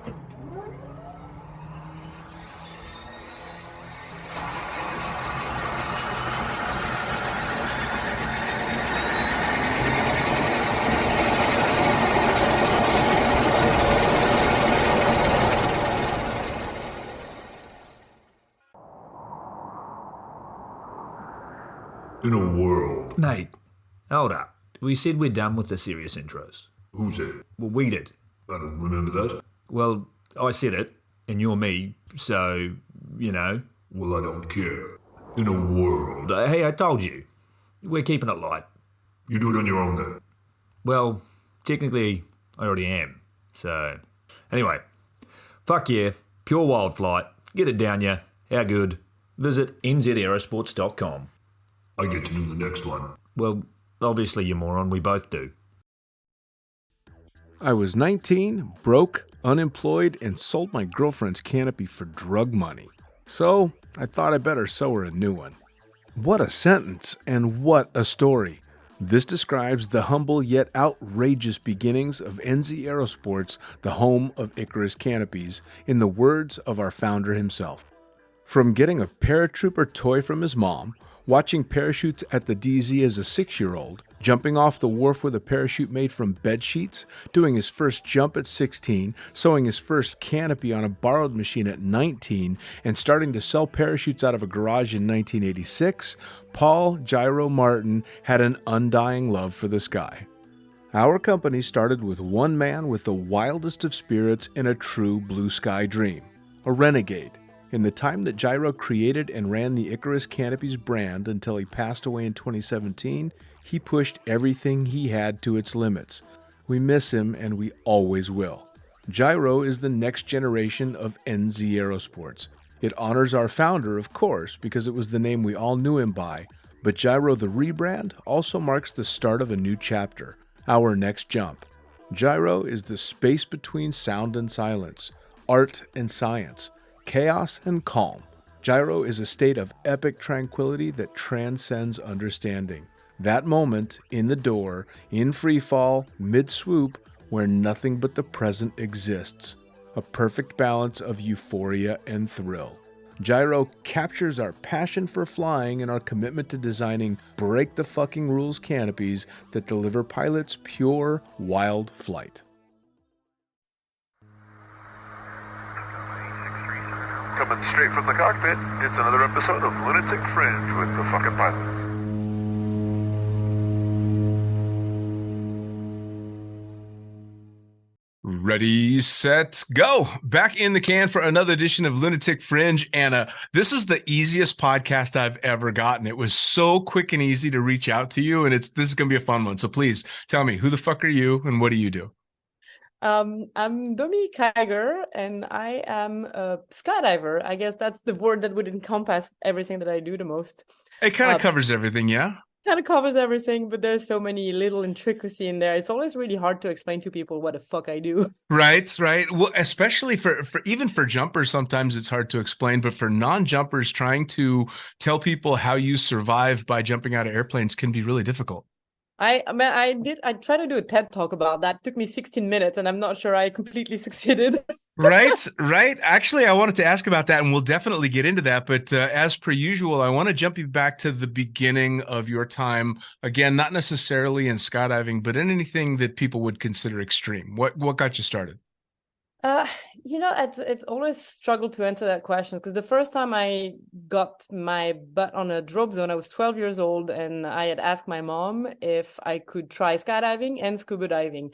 In a world. Mate, hold up. We said we're done with the serious intros. Who said? Well, we did. I don't remember that. Well, I said it, and you're me, so, you know. Well, I don't care. In a world. Hey, I told you. We're keeping it light. You do it on your own then. Well, technically, I already am. So, anyway. Fuck yeah. Pure wild flight. Get it down ya. How good? Visit nzairsports.com. I get to do the next one. Well, obviously, you moron. We both do. I was 19, broke, unemployed, and sold my girlfriend's canopy for drug money. So, I thought I better sew her a new one. What a sentence, and what a story. This describes the humble yet outrageous beginnings of NZ Aerosports, the home of Icarus canopies, in the words of our founder himself. From getting a paratrooper toy from his mom, watching parachutes at the DZ as a 6-year-old, jumping off the wharf with a parachute made from bed sheets, doing his first jump at 16, sewing his first canopy on a borrowed machine at 19, and starting to sell parachutes out of a garage in 1986, Paul Gyro Martin had an undying love for the sky. Our company started with one man with the wildest of spirits and a true blue sky dream, a renegade. In the time that Gyro created and ran the Icarus Canopies brand until he passed away in 2017, he pushed everything he had to its limits. We miss him, and we always will. Gyro is the next generation of NZ Aerosports. It honors our founder, of course, because it was the name we all knew him by, but Gyro the rebrand also marks the start of a new chapter, our next jump. Gyro is the space between sound and silence, art and science, chaos and calm. Gyro is a state of epic tranquility that transcends understanding. That moment, in the door, in free fall, mid-swoop, where nothing but the present exists. A perfect balance of euphoria and thrill. Gyro captures our passion for flying and our commitment to designing break-the-fucking-rules canopies that deliver pilots pure, wild flight. Coming straight from the cockpit, it's another episode of Lunatic Fringe with the fucking pilot. Ready, set, go. Back in the can for another edition of Lunatic Fringe. Anna, this is the easiest podcast I've ever gotten. It was so quick and easy to reach out to you, and this is going to be a fun one. So please tell me, who the fuck are you and what do you do? I'm Domi Kiger, and I am a skydiver. I guess that's the word that would encompass everything that I do the most. It kind of covers everything, yeah? Kind of covers everything, but there's so many little intricacy in there. It's always really hard to explain to people what the fuck I do. Right. Well, especially for even for jumpers, sometimes it's hard to explain, but for non-jumpers, trying to tell people how you survive by jumping out of airplanes can be really difficult. I tried to do a TED talk about that. It took me 16 minutes, and I'm not sure I completely succeeded. Right. Actually, I wanted to ask about that, and we'll definitely get into that. But as per usual, I want to jump you back to the beginning of your time. Again, not necessarily in skydiving, but in anything that people would consider extreme. What got you started? It's always struggled to answer that question, because the first time I got my butt on a drop zone, I was 12 years old, and I had asked my mom if I could try skydiving and scuba diving.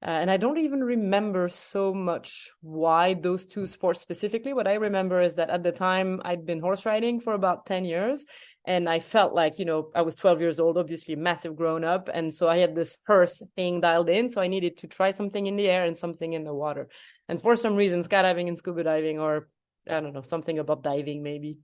And I don't even remember so much why those two sports specifically. What I remember is that at the time I'd been horse riding for about 10 years. And I felt like, I was 12 years old, obviously a massive grown up. And so I had this hearse thing dialed in. So I needed to try something in the air and something in the water. And for some reason, skydiving and scuba diving, or I don't know, something about diving maybe.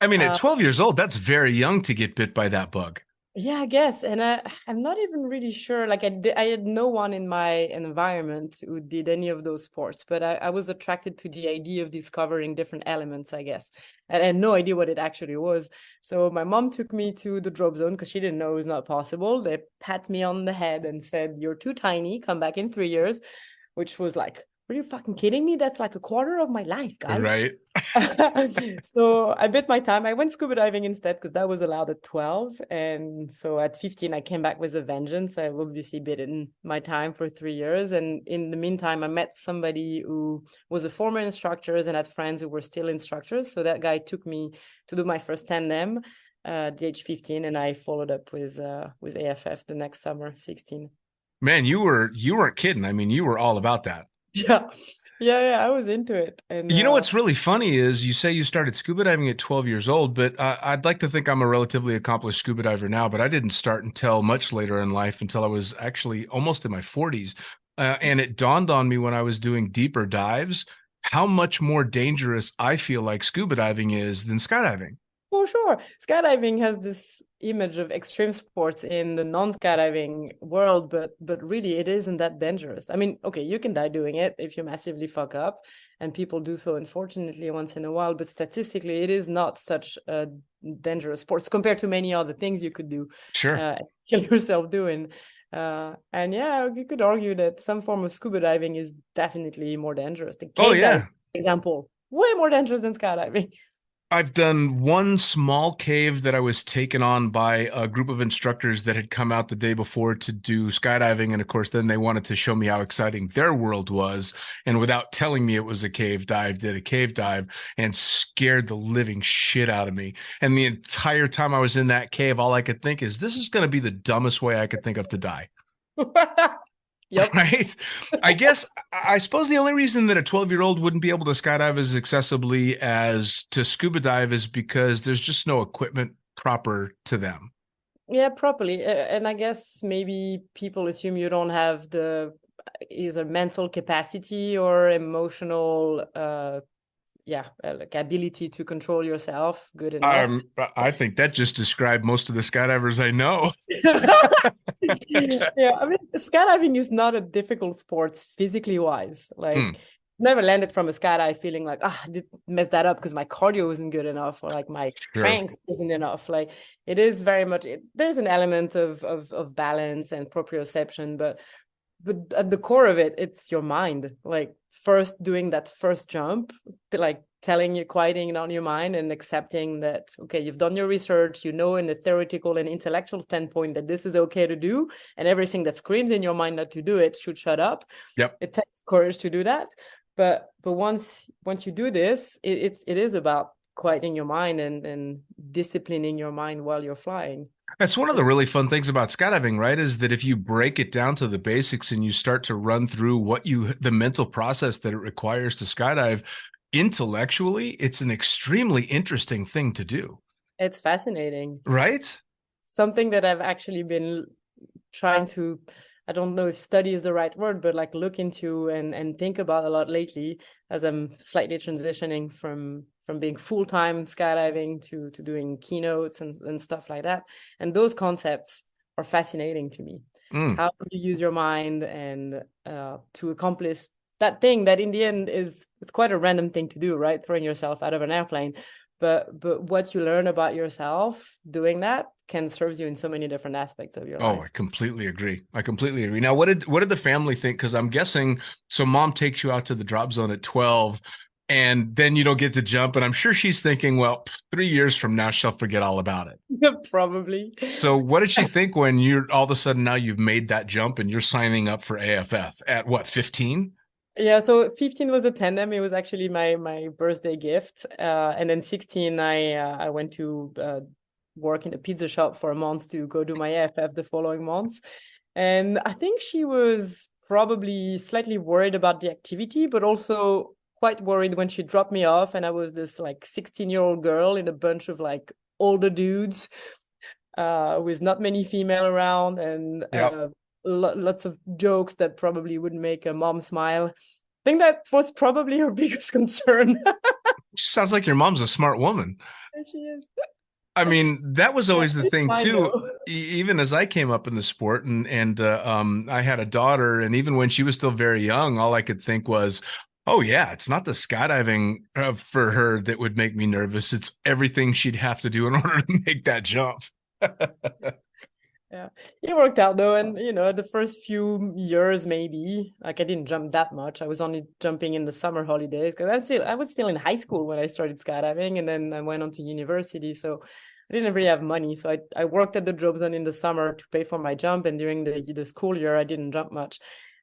I mean, at 12 years old, that's very young to get bit by that bug. Yeah, I guess. And I'm not even really sure. Like I had no one in my environment who did any of those sports, but I was attracted to the idea of discovering different elements, I guess. And I had no idea what it actually was. So my mom took me to the drop zone because she didn't know it was not possible. They pat me on the head and said, "You're too tiny. Come back in 3 years," which was like are you fucking kidding me? That's like a quarter of my life, guys. Right. So I bit my time. I went scuba diving instead because that was allowed at 12. And so at 15, I came back with a vengeance. I've obviously bidden my time for 3 years. And in the meantime, I met somebody who was a former instructor and had friends who were still instructors. So that guy took me to do my first tandem at the age 15, and I followed up with AFF the next summer, 16. Man, you weren't kidding. I mean, you were all about that. Yeah, I was into it. And you know what's really funny is you say you started scuba diving at 12 years old, but I'd like to think I'm a relatively accomplished scuba diver now, but I didn't start until much later in life, until I was actually almost in my 40s. And it dawned on me when I was doing deeper dives how much more dangerous I feel like scuba diving is than skydiving. For sure. Skydiving has this image of extreme sports in the non-skydiving world, but really it isn't that dangerous. I mean, okay, you can die doing it if you massively fuck up, and people do so, unfortunately, once in a while, but statistically, it is not such a dangerous sport compared to many other things you could do. Sure. Kill yourself doing. And yeah, you could argue that some form of scuba diving is definitely more dangerous. The cave diving, for example, way more dangerous than skydiving. I've done one small cave that I was taken on by a group of instructors that had come out the day before to do skydiving. And of course, then they wanted to show me how exciting their world was. And without telling me it was a cave dive, did a cave dive and scared the living shit out of me. And the entire time I was in that cave, all I could think is, this is going to be the dumbest way I could think of to die. Yep. Right. I suppose the only reason that a 12-year-old wouldn't be able to skydive as accessibly as to scuba dive is because there's just no equipment proper to them. Yeah, properly. And I guess maybe people assume you don't have the either mental capacity or emotional like ability to control yourself good enough. I think that just described most of the skydivers I know. Yeah, I mean, skydiving is not a difficult sport physically wise. Like, never landed from a skydive feeling like, I did mess that up because my cardio isn't good enough or like my strength isn't enough. Like, it is very much, there's an element of balance and proprioception, but at the core of it, it's your mind. Like, first doing that first jump, like quieting it on your mind and accepting that, okay, you've done your research, you know, in the theoretical and intellectual standpoint that this is okay to do, and everything that screams in your mind not to do it should shut up. Yep. It takes courage to do that. But once you do this, it is about quieting your mind and disciplining your mind while you're flying. That's one of the really fun things about skydiving, right? Is that if you break it down to the basics and you start to run through the mental process that it requires to skydive intellectually, it's an extremely interesting thing to do. It's fascinating. Right? Something that I've actually been trying to, I don't know if study is the right word, but like look into and think about a lot lately as I'm slightly transitioning from being full-time skydiving to doing keynotes and stuff like that. And those concepts are fascinating to me. How do you use your mind and to accomplish that thing that in the end it's quite a random thing to do, right? Throwing yourself out of an airplane. But what you learn about yourself doing that can serve you in so many different aspects of your life. Oh, I completely agree. Now, what did the family think? Because I'm guessing, so mom takes you out to the drop zone at 12 and then you don't get to jump. And I'm sure she's thinking, well, 3 years from now, she'll forget all about it. Probably. So what did she think when you're all of a sudden now you've made that jump and you're signing up for AFF at what, 15? Yeah, so 15 was a tandem. It was actually my birthday gift. And then 16, I went to work in a pizza shop for a month to go do my AFF the following months. And I think she was probably slightly worried about the activity, but also quite worried when she dropped me off. And I was this like 16-year-old girl in a bunch of like older dudes with not many female around and lots of jokes that probably wouldn't make a mom smile. I think that was probably her biggest concern. Sounds like your mom's a smart woman. She is. I mean, that was always the thing too. Even as I came up in the sport and I had a daughter, and even when she was still very young, all I could think was, oh yeah, it's not the skydiving for her that would make me nervous. It's everything she'd have to do in order to make that jump. Yeah, it worked out though, and the first few years maybe like I didn't jump that much. I was only jumping in the summer holidays because I was still in high school when I started skydiving, and then I went on to university, so I didn't really have money. So I worked at the drop zone in the summer to pay for my jump, and during the school year I didn't jump much.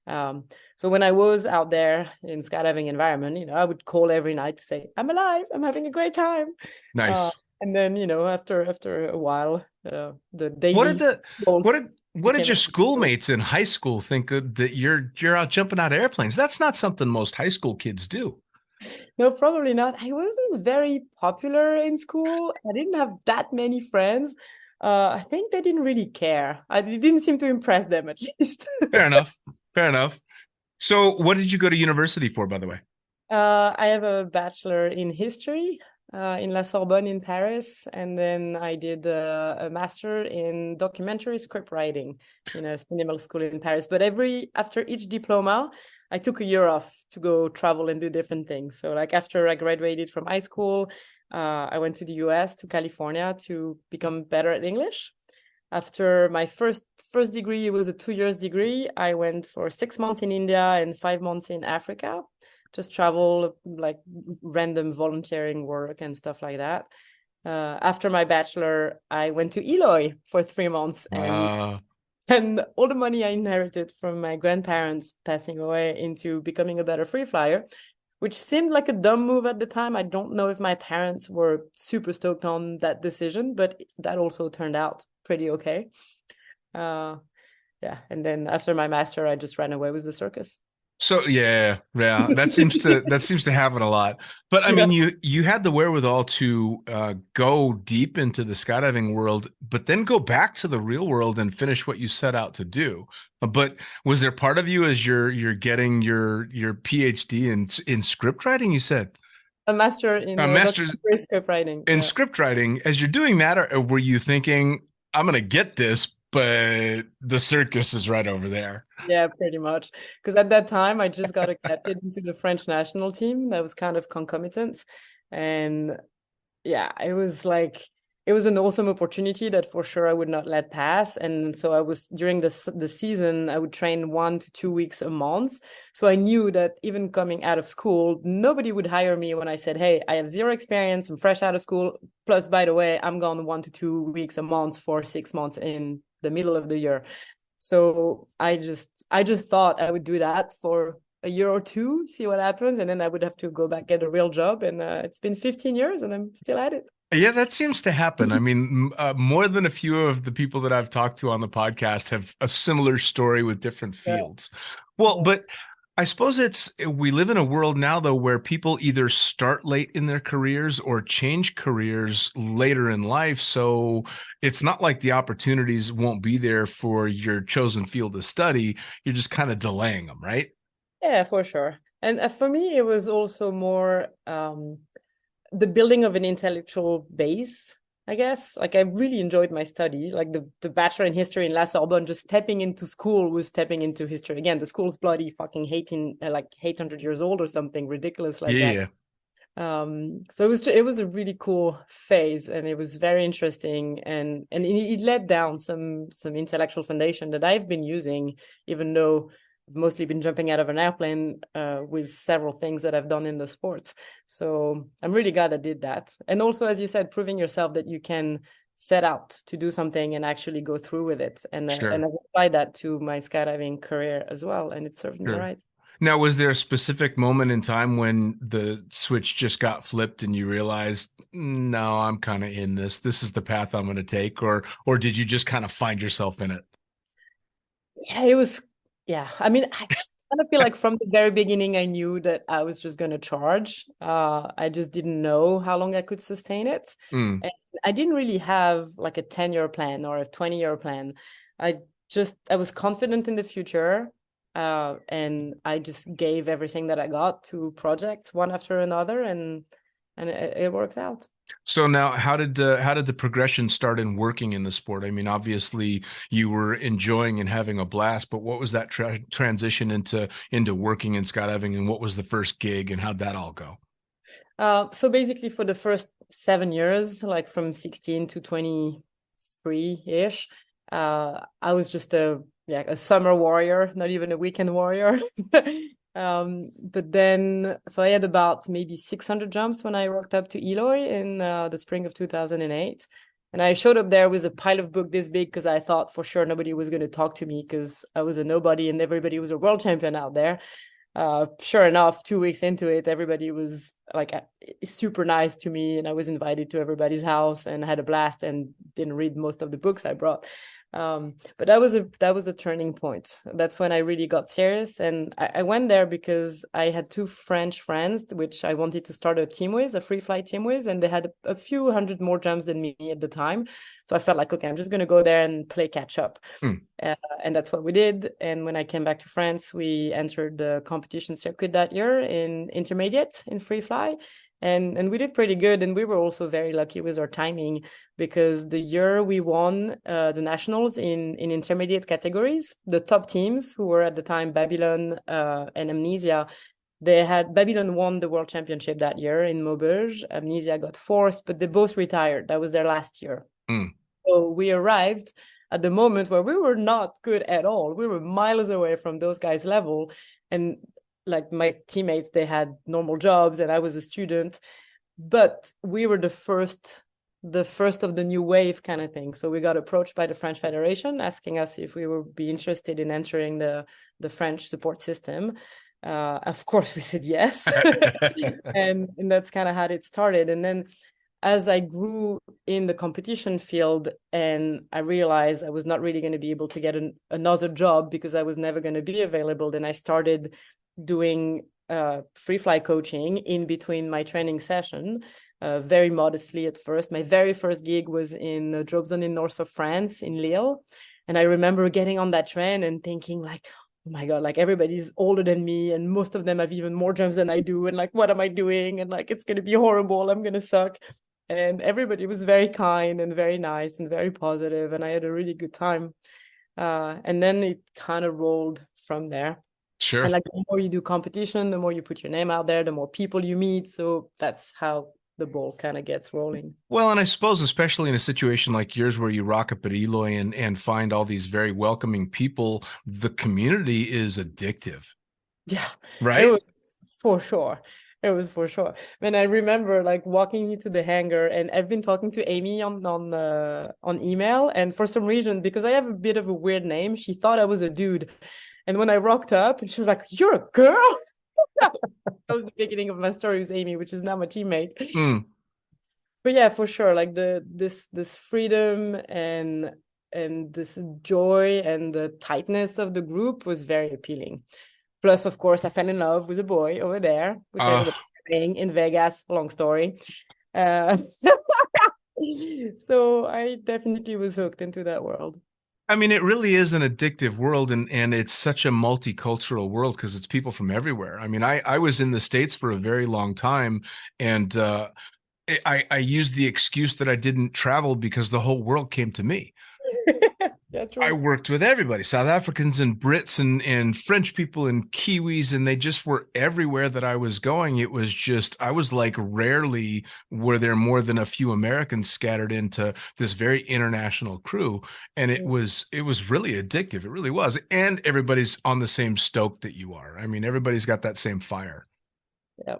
So when I was out there in skydiving environment, I would call every night to say I'm alive, I'm having a great time. Nice. And then after a while, the What did daily the goals what did became your a- schoolmates in high school think that you're out jumping out of airplanes? That's not something most high school kids do. No, probably not. I wasn't very popular in school. I didn't have that many friends. I think they didn't really care. It didn't seem to impress them, at least. Fair enough. Fair enough. So, what did you go to university for, by the way? I have a bachelor in history in La Sorbonne in Paris, and then I did a master in documentary script writing in a cinema school in Paris. But after each diploma, I took a year off to go travel and do different things. So, like after I graduated from high school, I went to the US, to California, to become better at English. After my first degree, it was a 2 years degree. I went for 6 months in India and 5 months in Africa, just travel, like random volunteering work and stuff like that. After my bachelor, I went to Eloy for 3 months, and all the money I inherited from my grandparents passing away into becoming a better free flyer, which seemed like a dumb move at the time. I don't know if my parents were super stoked on that decision, but that also turned out pretty okay. Yeah, and then after my master, I just ran away with the circus. So yeah, that seems to happen a lot. But I mean, you had the wherewithal to go deep into the skydiving world, but then go back to the real world and finish what you set out to do. But was there part of you as you're getting your PhD in script writing? You said A master in master's documentary script writing. in Yeah. script writing. As you're doing that, or were you thinking, I'm going to get this, but the circus is right over there? Yeah, pretty much. Because at that time, I just got accepted into the French national team. That was kind of concomitant. And yeah, it was an awesome opportunity that for sure I would not let pass. And so I was, during the season, I would train 1 to 2 weeks a month. So I knew that even coming out of school, nobody would hire me when I said, hey, I have zero experience, I'm fresh out of school. Plus, by the way, I'm gone 1 to 2 weeks a month for 6 months in the middle of the year. So I just thought I would do that for a year or two, see what happens, and then I would have to go back get a real job. And it's been 15 years, and I'm still at it. Yeah, that seems to happen. I mean, more than a few of the people that I've talked to on the podcast have a similar story with different fields. Well, but I suppose we live in a world now, though, where people either start late in their careers or change careers later in life. So it's not like the opportunities won't be there for your chosen field of study. You're just kind of delaying them, right? Yeah, for sure. And for me, it was also more the building of an intellectual base, I guess. Like I really enjoyed my study, like the bachelor in history in La Sorbonne. Just stepping into school was stepping into history. Again, the school's bloody fucking 800 years old or something ridiculous like that. So it was a really cool phase, and it was very interesting, and it led down some intellectual foundation that I've been using, even though I've mostly been jumping out of an airplane with several things that I've done in the sports. So I'm really glad I did that. And also, as you said, proving yourself that you can set out to do something and actually go through with it. And I've applied that to my skydiving career as well, and it served me right. Now, was there a specific moment in time when the switch just got flipped and you realized, no, I'm kind of in this. This is the path I'm going to take, or did you just kind of find yourself in it? Yeah, it was. Yeah, I mean, I kind of feel like from the very beginning, I knew that I was just going to charge. I just didn't know how long I could sustain it. And I didn't really have like a 10-year plan or a 20-year plan. I was confident in the future. And I just gave everything that I got to projects one after another, and it worked out. So now, how did the progression start in working in the sport? I mean, obviously you were enjoying and having a blast, but what was that transition into working in skydiving, and what was the first gig, and how'd that all go? So basically, for the first 7 years, like from 16 to 23-ish, I was just a summer warrior, not even a weekend warrior. But then, so I had about maybe 600 jumps when I rocked up to Eloy in the spring of 2008. And I showed up there with a pile of book this big because I thought for sure nobody was going to talk to me because I was a nobody and everybody was a world champion out there. Sure enough, 2 weeks into it, everybody was like super nice to me, and I was invited to everybody's house and had a blast and didn't read most of the books I brought. But that was a turning point. That's when I really got serious, and I went there because I had two French friends which I wanted to start a team with, a free flight team with, and they had a few hundred more jumps than me at the time. So I felt like, okay, I'm just going to go there and play catch up. And that's what we did. And when I came back to France, we entered the competition circuit that year in intermediate in free fly. And we did pretty good. And we were also very lucky with our timing because the year we won the nationals in intermediate categories, the top teams who were at the time Babylon and Amnesia, Babylon won the world championship that year in Maubeuge. Amnesia got fourth, but they both retired. That was their last year. So we arrived at the moment where we were not good at all. We were miles away from those guys' level. And like my teammates, they had normal jobs and I was a student, but we were the first of the new wave kind of thing. So we got approached by the French Federation asking us if we would be interested in entering the French support system. Of course we said yes. and that's kind of how it started. And then as I grew in the competition field and I realized I was not really going to be able to get another job because I was never going to be available, then I started doing free fly coaching in between my training session, very modestly at first. My very first gig was in a drop zone in north of France, in Lille. And I remember getting on that train and thinking like, oh my God, like everybody's older than me and most of them have even more jumps than I do. And like, what am I doing? And like, it's going to be horrible. I'm going to suck. And everybody was very kind and very nice and very positive, and I had a really good time. And then it kind of rolled from there. Sure. And like the more you do competition, the more you put your name out there, the more people you meet. So that's how the ball kind of gets rolling. Well, and I suppose especially in a situation like yours where you rock up at Eloy and find all these very welcoming people, the community is addictive. Yeah. Right? It was for sure. It was for sure. And I remember like walking into the hangar, and I've been talking to Amy on email, and for some reason, because I have a bit of a weird name, she thought I was a dude. And when I rocked up, and she was like, "You're a girl?" That was the beginning of my story with Amy, which is now my teammate. But yeah, for sure, like this freedom and this joy and the tightness of the group was very appealing. Plus, of course, I fell in love with a boy over there, which I ended up marrying in Vegas. Long story. So I definitely was hooked into that world. I mean, it really is an addictive world, and it's such a multicultural world because it's people from everywhere. I mean, I was in the States for a very long time, and I used the excuse that I didn't travel because the whole world came to me. Yeah, true. I worked with everybody, South Africans and Brits and French people and Kiwis, and they just were everywhere that I was going. It was just, I was like, rarely were there more than a few Americans scattered into this very international crew. And it was really addictive. It really was. And everybody's on the same stoke that you are. I mean, everybody's got that same fire. Yeah.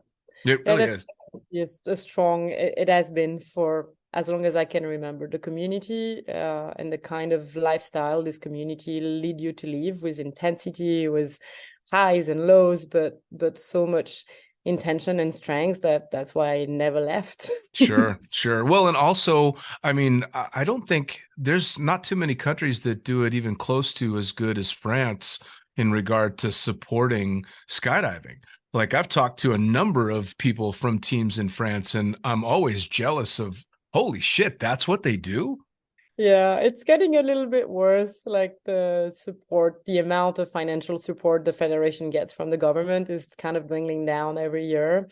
It really is. Yes, a strong, it has been for as long as I can remember. The community and the kind of lifestyle this community lead you to live with intensity, with highs and lows, but so much intention and strength that's why I never left. Sure. Well, and also, I mean, I don't think there's not too many countries that do it even close to as good as France in regard to supporting skydiving. Like, I've talked to a number of people from teams in France, and I'm always jealous of, holy shit, that's what they do? Yeah, it's getting a little bit worse. Like the support, the amount of financial support the federation gets from the government is kind of dwindling down every year.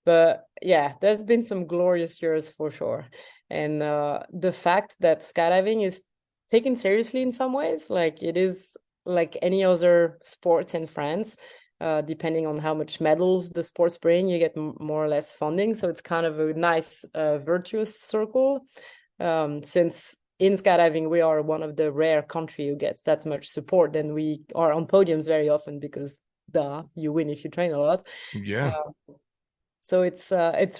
But yeah, there's been some glorious years for sure. And the fact that skydiving is taken seriously in some ways, like it is like any other sports in France. Depending on how much medals the sports bring, you get more or less funding. So it's kind of a nice virtuous circle, since in skydiving, we are one of the rare country who gets that much support, and we are on podiums very often because you win if you train a lot. Yeah. So it's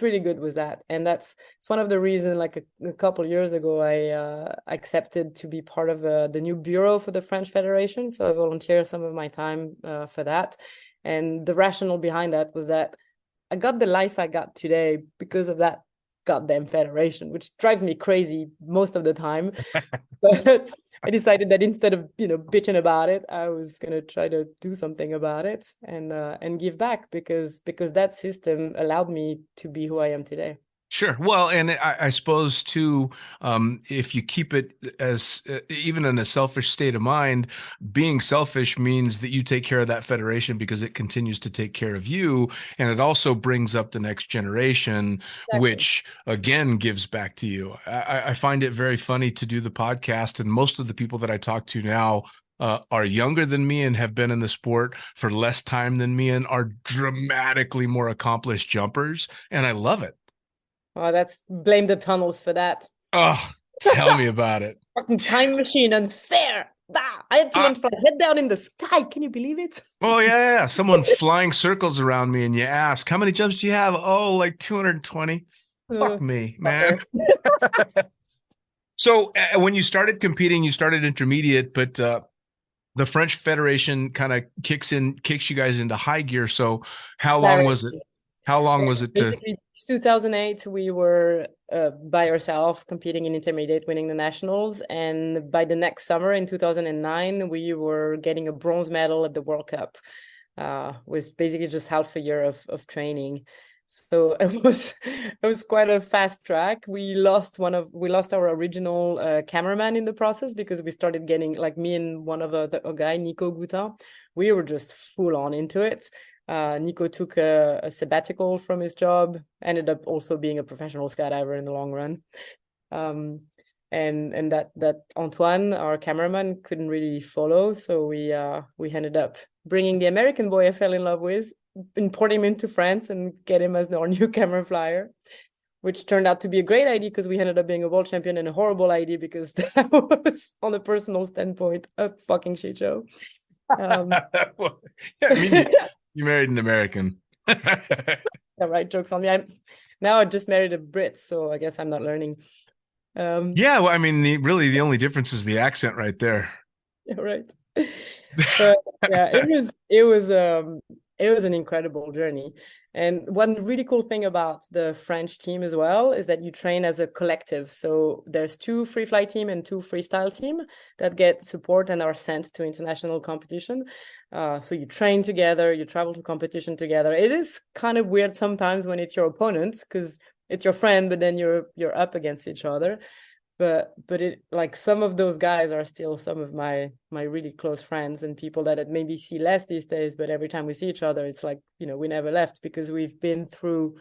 really good with that, and it's one of the reasons. Like a couple of years ago, I accepted to be part of the new bureau for the French Federation. So I volunteer some of my time for that, and the rationale behind that was that I got the life I got today because of that goddamn federation, which drives me crazy most of the time. But I decided that instead of bitching about it, I was gonna try to do something about it and give back because that system allowed me to be who I am today. Sure. Well, and I suppose too, if you keep it as even in a selfish state of mind, being selfish means that you take care of that federation because it continues to take care of you, and it also brings up the next generation, Exactly. which again gives back to you. I find it very funny to do the podcast, and most of the people that I talk to now are younger than me and have been in the sport for less time than me and are dramatically more accomplished jumpers, and I love it. Oh, that's blame the tunnels for that. Oh, tell me about it. Fucking time machine, unfair. I had to learn to fly head down in the sky. Can you believe it? Oh, yeah. Someone flying circles around me, and you ask, how many jumps do you have? Oh, like 220. Fuck me, man. So when you started competing, you started intermediate, but the French Federation kind of kicks you guys into high gear. So how long was it? How long was it to? 2008, we were by ourselves competing in intermediate, winning the nationals. And by the next summer in 2009, we were getting a bronze medal at the World Cup. Was basically just half a year of training. So it was quite a fast track. We lost our original cameraman in the process because we started getting, like, me and one of a guy, Nico Goutin, we were just full on into it. Nico took a sabbatical from his job, ended up also being a professional skydiver in the long run. And that Antoine, our cameraman, couldn't really follow. So we ended up bringing the American boy I fell in love with, import him into France and get him as our new camera flyer, which turned out to be a great idea because we ended up being a world champion, and a horrible idea because that was, on a personal standpoint, a fucking shit show. Well, yeah, I mean, you married an American. Yeah, right. Jokes on me. Now I just married a Brit, so I guess I'm not learning. Yeah, well, I mean, really, the only difference is the accent right there. Yeah, right. But yeah, it was an incredible journey. And one really cool thing about the French team as well is that you train as a collective. So there's 2 free fly team and 2 freestyle team that get support and are sent to international competition. So you train together, you travel to competition together. It is kind of weird sometimes when it's your opponent because it's your friend, but then you're up against each other. But it, like, some of those guys are still some of my really close friends and people that I maybe see less these days. But every time we see each other, it's like, we never left because we've been through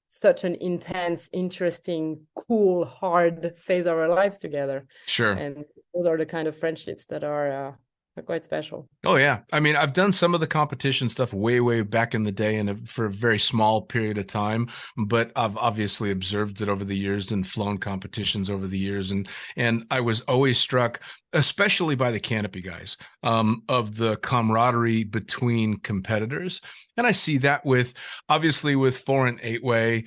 such an intense, interesting, cool, hard phase of our lives together. Sure. And those are the kind of friendships that are quite special. Oh, yeah. I mean, I've done some of the competition stuff way, way back in the day and for a very small period of time, but I've obviously observed it over the years and flown competitions over the years. And I was always struck, especially by the canopy guys, of the camaraderie between competitors. And I see that obviously with 4 and 8-way,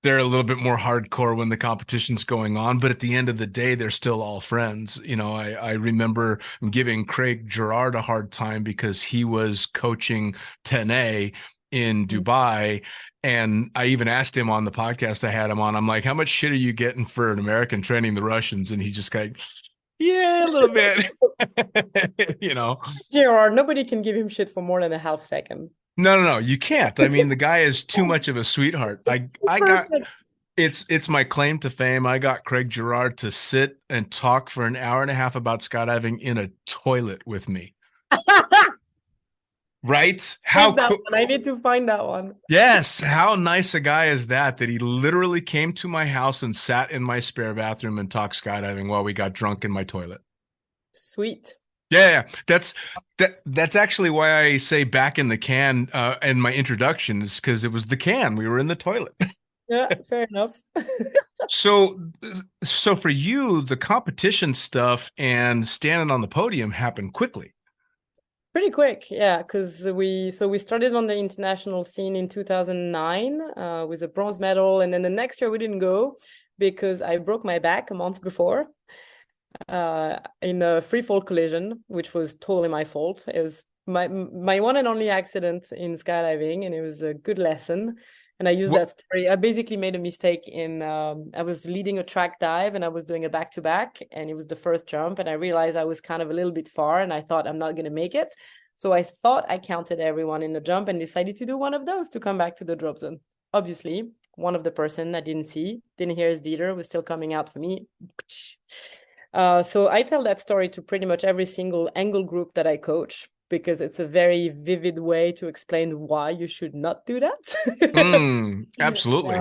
they're a little bit more hardcore when the competition's going on, but at the end of the day, they're still all friends. I remember giving Craig Gerard a hard time because he was coaching 10A in Dubai. And I even asked him on the podcast I had him on, I'm like, how much shit are you getting for an American training the Russians? And he just kind of, yeah, a little bit, Gerard, nobody can give him shit for more than a half second. No, you can't. I mean, the guy is too much of a sweetheart. It's my claim to fame. I got Craig Gerard to sit and talk for an hour and a half about skydiving in a toilet with me. Right? I need to find that one. Yes. How nice a guy is that he literally came to my house and sat in my spare bathroom and talked skydiving while we got drunk in my toilet. Sweet. Yeah, that's actually why I say back in the can in my introduction is because it was the can. We were in the toilet. Yeah, fair enough. So, so for you, the competition stuff and standing on the podium happened quickly. Pretty quick, yeah, because we started on the international scene in 2009 with a bronze medal, and then the next year we didn't go because I broke my back a month before in a free fall collision, which was totally my fault. It was my one and only accident in skydiving, and it was a good lesson. And I used that story. I basically made a mistake in I was leading a track dive and I was doing a back-to-back, and it was the first jump, and I realized I was kind of a little bit far and I thought I'm not going to make it. So I thought I counted everyone in the jump and decided to do one of those to come back to the drop zone. Obviously, one of the person I didn't hear his leader was still coming out for me. So I tell that story to pretty much every single angle group that I coach, because it's a very vivid way to explain why you should not do that. Absolutely.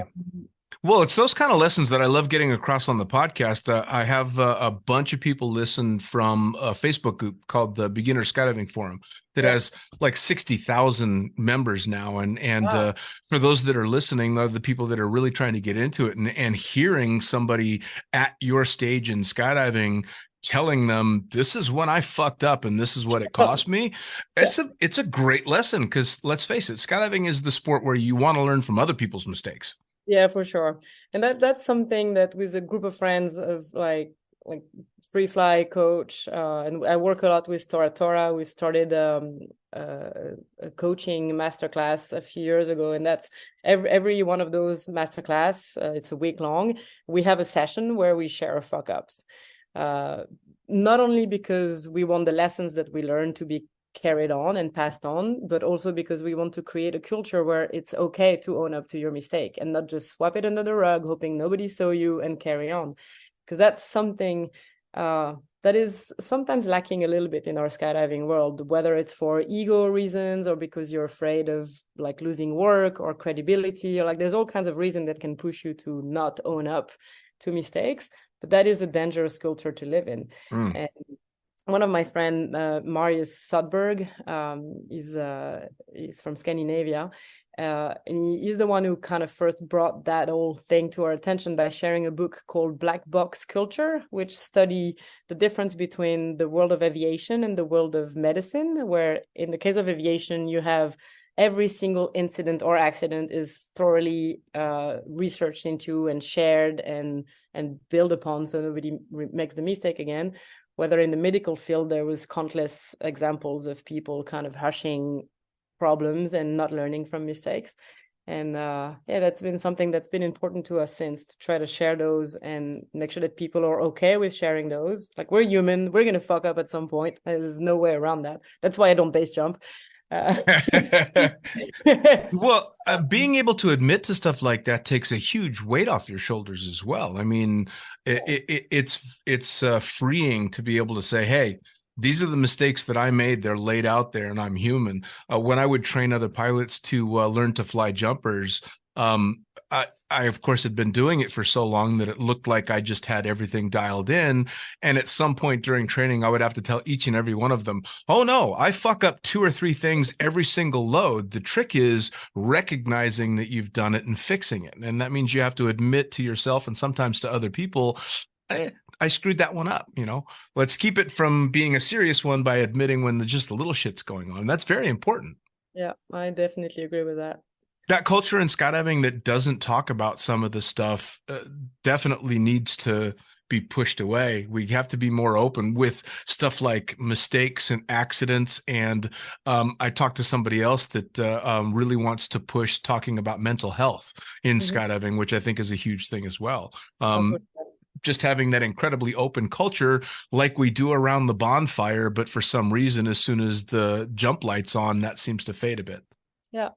Well, it's those kind of lessons that I love getting across on the podcast. I have a bunch of people listen from a Facebook group called the Beginner Skydiving Forum that has like 60,000 members now. And Wow. For those that are listening, are the people that are really trying to get into it, and hearing somebody at your stage in skydiving telling them, this is when I fucked up and this is what it cost me. It's a great lesson, because let's face it, skydiving is the sport where you want to learn from other people's mistakes. Yeah, for sure. And that's something that with a group of friends of like free fly coach, and I work a lot with Tora. We've started a coaching masterclass a few years ago, and that's every one of those masterclass. It's a week long. We have a session where we share our fuck ups. Not only because we want the lessons that we learn to be carried on and passed on, but also because we want to create a culture where it's okay to own up to your mistake and not just swap it under the rug, hoping nobody saw you and carry on. Because that's something that is sometimes lacking a little bit in our skydiving world, whether it's for ego reasons or because you're afraid of like losing work or credibility, or like there's all kinds of reasons that can push you to not own up to mistakes. But that is a dangerous culture to live in. And one of my friend, Marius Sudberg, he's from Scandinavia, and he's the one who kind of first brought that whole thing to our attention by sharing a book called Black Box Culture, which study the difference between the world of aviation and the world of medicine, where in the case of aviation, you have every single incident or accident is thoroughly researched into and shared and built upon, so nobody makes the mistake again. Whether in the medical field, there was countless examples of people kind of hushing problems and not learning from mistakes. And that's been something that's been important to us since, to try to share those and make sure that people are okay with sharing those. Like, we're human, we're going to fuck up at some point. There's no way around that. That's why I don't base jump. Well, being able to admit to stuff like that takes a huge weight off your shoulders as well. I mean, it's freeing to be able to say, hey, these are the mistakes that I made. They're laid out there and I'm human. When I would train other pilots to learn to fly jumpers, I, of course, had been doing it for so long that it looked like I just had everything dialed in. And at some point during training, I would have to tell each and every one of them, oh, no, I fuck up 2 or 3 things every single load. The trick is recognizing that you've done it and fixing it. And that means you have to admit to yourself and sometimes to other people, I screwed that one up. Let's keep it from being a serious one by admitting when just a little shit's going on. That's very important. Yeah, I definitely agree with that. That culture in skydiving that doesn't talk about some of the stuff definitely needs to be pushed away. We have to be more open with stuff like mistakes and accidents. And I talked to somebody else that really wants to push talking about mental health in skydiving, which I think is a huge thing as well. Just having that incredibly open culture like we do around the bonfire, but for some reason, as soon as the jump light's on, that seems to fade a bit. Yeah.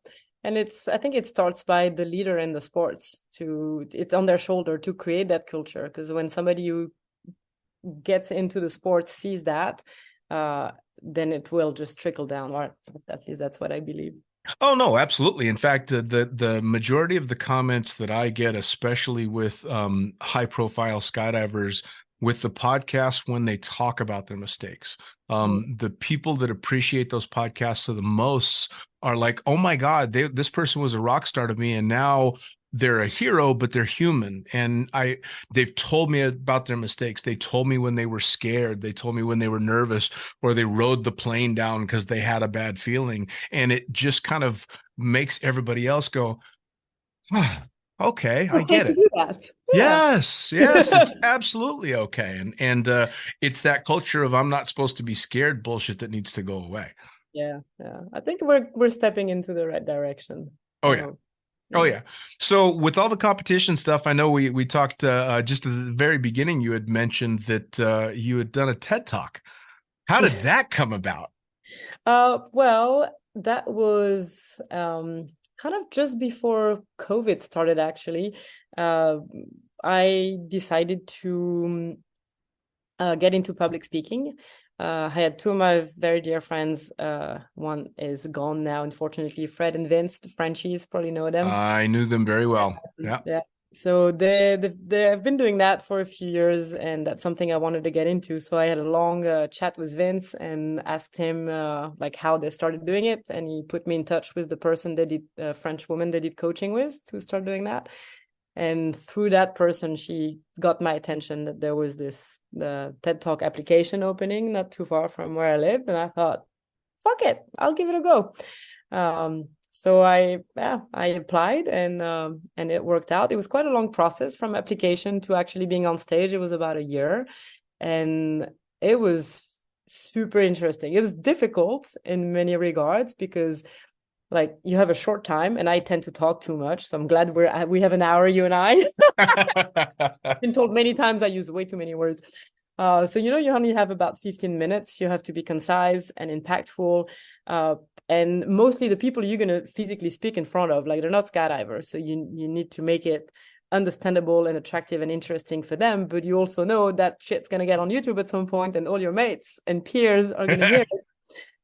And I think it starts by the leader in the sports. It's on their shoulder to create that culture. Because when somebody who gets into the sport sees that, then it will just trickle down. Or at least that's what I believe. Oh, no, absolutely. In fact, the majority of the comments that I get, especially with high profile skydivers, with the podcast, when they talk about their mistakes, the people that appreciate those podcasts the most are like, oh my God, this person was a rock star to me. And now they're a hero, but they're human. And they've told me about their mistakes. They told me when they were scared. They told me when they were nervous, or they rode the plane down because they had a bad feeling. And it just kind of makes everybody else go, ah, okay, I Okay get to it. do that. Yeah. Yes, it's absolutely okay. And it's that culture of I'm not supposed to be scared bullshit that needs to go away. Yeah. I think we're stepping into the right direction. Oh yeah. Oh yeah. So with all the competition stuff, I know we talked just at the very beginning. You had mentioned that you had done a TED Talk. How did that come about? Well, that was kind of just before COVID started, actually. I decided to get into public speaking. I had two of my very dear friends. One is gone now, unfortunately. Fred and Vince, the Frenchies, probably know them. I knew them very well. Yeah. Yeah. So they've been doing that for a few years, and that's something I wanted to get into. So I had a long chat with Vince and asked him like how they started doing it, and he put me in touch with the person they did, French woman they did coaching with to start doing that. And through that person, she got my attention that there was this TED Talk application opening not too far from where I lived, and I thought, fuck it, I'll give it a go. So I applied, and it worked out. It was quite a long process from application to actually being on stage. It was about a year, and it was super interesting. It was difficult in many regards because like you have a short time, and I tend to talk too much. So I'm glad we have an hour, you and I. I've been told many times I use way too many words. So you only have about 15 minutes. You have to be concise and impactful. And mostly the people you're going to physically speak in front of, like they're not skydivers. So you need to make it understandable and attractive and interesting for them. But you also know that shit's going to get on YouTube at some point, and all your mates and peers are going to hear it.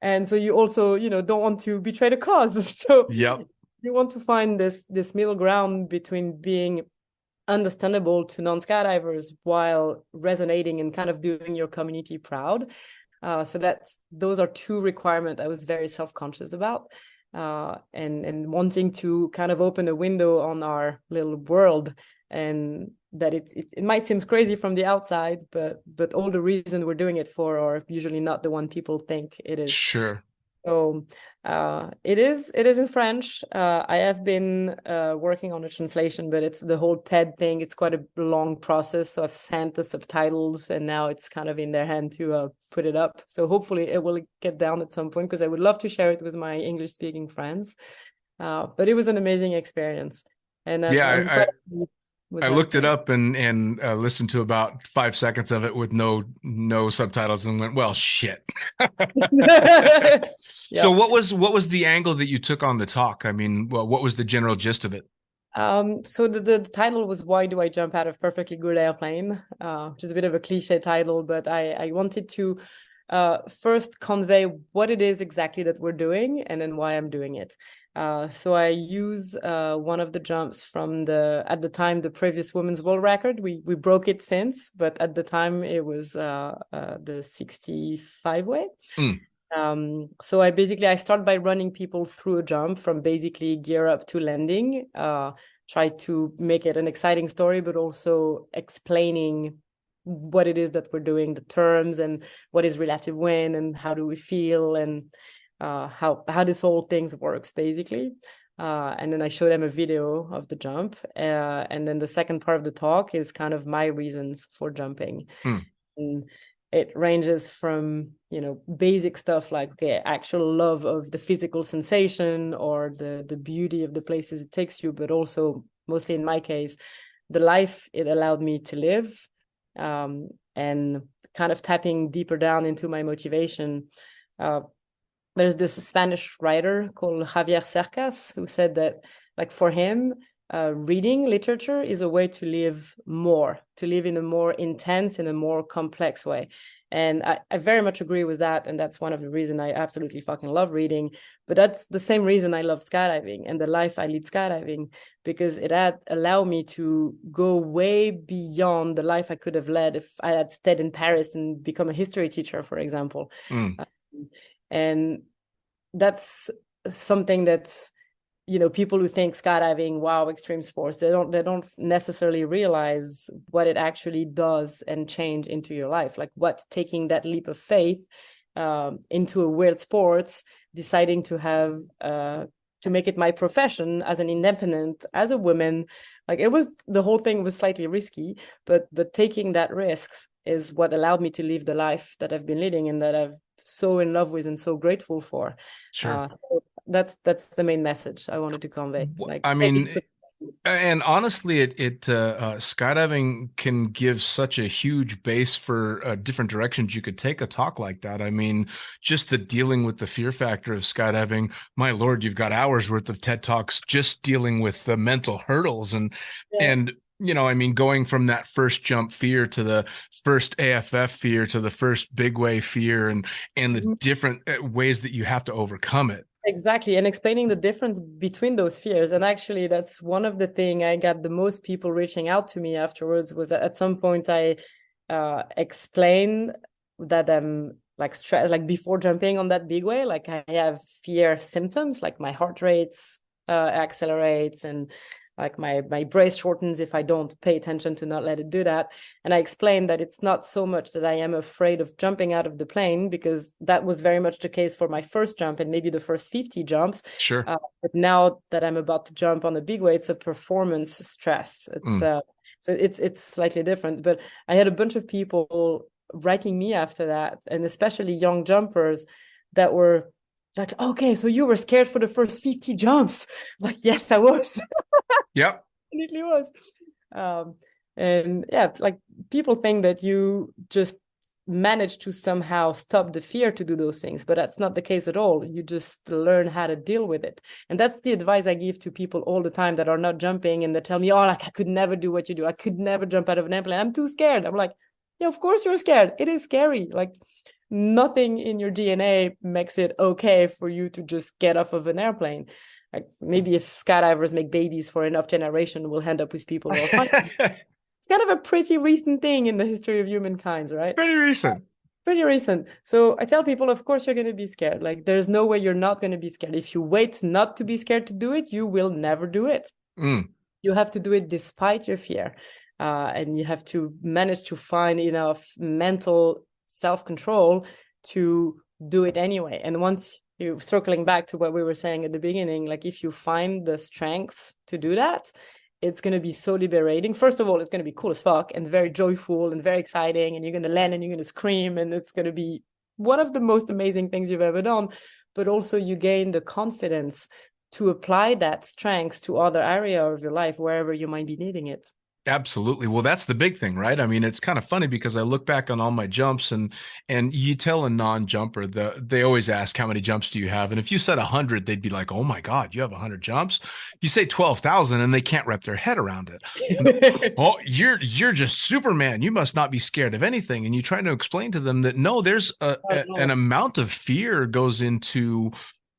And so you also, don't want to betray the cause. So Yep. You want to find this middle ground between being understandable to non-skydivers while resonating and kind of doing your community proud. So those are two requirements I was very self-conscious about, and wanting to kind of open a window on our little world, and that it might seem crazy from the outside, but all the reasons we're doing it for are usually not the one people think it is. Sure. So it is in French. I have been working on a translation, but it's the whole TED thing. It's quite a long process. So I've sent the subtitles, and now it's kind of in their hand to put it up. So hopefully it will get down at some point, because I would love to share it with my English speaking friends. But it was an amazing experience. And I looked it up and listened to about 5 seconds of it with no subtitles, and went, well, shit. Yeah. So what was the angle that you took on the talk? I mean, what was the general gist of it? So the title was "Why Do I Jump Out of Perfectly Good Airplane?" Which is a bit of a cliche title, but I wanted to first convey what it is exactly that we're doing, and then why I'm doing it. So I use one of the jumps from at the time, the previous women's world record. We broke it since, but at the time it was the 65 way. So I start by running people through a jump from basically gear up to landing, try to make it an exciting story, but also explaining what it is that we're doing, the terms, and what is relative when, and how do we feel, and how this whole thing works basically. And then I show them a video of the jump, and then the second part of the talk is kind of my reasons for jumping. And it ranges from basic stuff like actual love of the physical sensation or the beauty of the places it takes you, but also, mostly in my case, the life it allowed me to live, and kind of tapping deeper down into my motivation. There's this Spanish writer called Javier Cercas who said that, like, for him, reading literature is a way to live in a more intense and a more complex way. And I very much agree with that. And that's one of the reasons I absolutely fucking love reading. But that's the same reason I love skydiving and the life I lead skydiving, because it allowed me to go way beyond the life I could have led if I had stayed in Paris and become a history teacher, for example. And that's something that's people who think skydiving, wow, extreme sports, they don't necessarily realize what it actually does and change into your life. Like what taking that leap of faith into a weird sports, deciding to have to make it my profession as an independent, as a woman. Like the whole thing was slightly risky, but taking that risks is what allowed me to live the life that I've been leading and that I've so in love with and so grateful for. Sure. That's the main message I wanted to convey. Like, I mean, and honestly, skydiving can give such a huge base for different directions you could take a talk like that. I mean, just the dealing with the fear factor of skydiving, my Lord, you've got hours worth of TED Talks just dealing with the mental hurdles and I mean, going from that first jump fear to the first AFF fear to the first big wave fear and the different ways that you have to overcome it. Exactly. And explaining the difference between those fears. And actually, that's one of the things I got the most people reaching out to me afterwards, was that at some point I explained that I'm like stressed, like before jumping on that big wave, like I have fear symptoms, like my heart rates accelerates and like my brace shortens if I don't pay attention to not let it do that. And I explained that it's not so much that I am afraid of jumping out of the plane, because that was very much the case for my first jump and maybe the first 50 jumps. Sure. But now that I'm about to jump on a big wave, it's a performance stress. It's so it's slightly different. But I had a bunch of people writing me after that, and especially young jumpers that were like, okay, so you were scared for the first 50 jumps. Like, yes, I was. Yep. It was. And yeah, like people think that you just manage to somehow stop the fear to do those things, but that's not the case at all. You just learn how to deal with it. And that's the advice I give to people all the time that are not jumping, and they tell me, oh, like I could never do what you do. I could never jump out of an airplane. I'm too scared. I'm like, yeah, of course you're scared. It is scary. Like nothing in your DNA makes it okay for you to just get off of an airplane. Like maybe if skydivers make babies for enough generation, we'll end up with people who are fine. It's kind of a pretty recent thing in the history of humankind, right? Pretty recent. So I tell people, of course, you're going to be scared. Like there's no way you're not going to be scared. If you wait not to be scared to do it, you will never do it. You have to do it despite your fear. And you have to manage to find enough mental self-control to do it anyway. And once you circling back to what we were saying at the beginning, like if you find the strengths to do that, it's going to be so liberating. First of all, it's going to be cool as fuck and very joyful and very exciting, and you're going to land and you're going to scream, and it's going to be one of the most amazing things you've ever done. But also you gain the confidence to apply that strength to other area of your life, wherever you might be needing it. Absolutely. Well, that's the big thing, right? I mean, it's kind of funny because I look back on all my jumps and you tell a non-jumper, they always ask, how many jumps do you have? And if you said 100, they'd be like, oh my God, you have 100 jumps? You say 12,000 and they can't wrap their head around it. Oh, you're just Superman. You must not be scared of anything. And you try to explain to them that no, there's an amount of fear goes into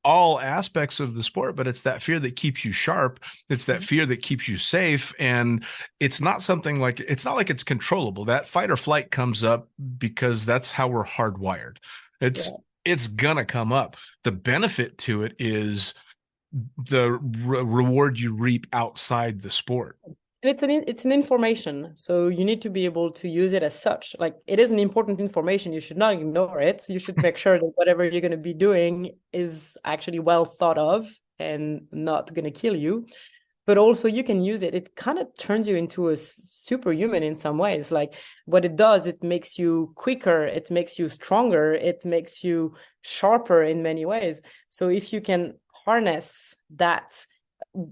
all aspects of the sport, but it's that fear that keeps you sharp. It's that fear that keeps you safe. And it's not something like, it's not like it's controllable. That fight or flight comes up because that's how we're hardwired. It's gonna come up. The benefit to it is the reward you reap outside the sport. It's an information, so you need to be able to use it as such. Like it is an important information. You should not ignore it. You should make sure that whatever you're going to be doing is actually well thought of and not going to kill you. But also you can use it. It kind of turns you into a superhuman in some ways. Like what it does, it makes you quicker. It makes you stronger. It makes you sharper in many ways. So if you can harness that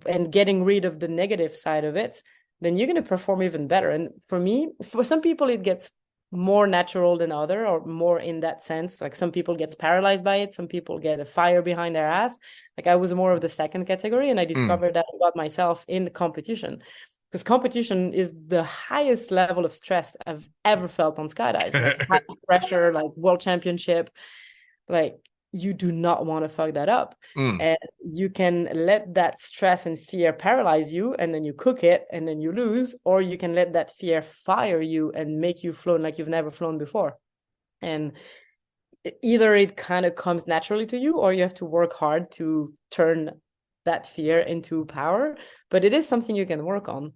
and getting rid of the negative side of it, then you're going to perform even better. And for me, for some people, it gets more natural than other, or more in that sense. Like some people get paralyzed by it. Some people get a fire behind their ass. Like I was more of the second category, and I discovered that about myself in the competition, because competition is the highest level of stress I've ever felt on skydive. Like high pressure, like world championship, like you do not want to fuck that up. And you can let that stress and fear paralyze you, and then you cook it and then you lose, or you can let that fear fire you and make you flown like you've never flown before. And either it kind of comes naturally to you, or you have to work hard to turn that fear into power, but it is something you can work on.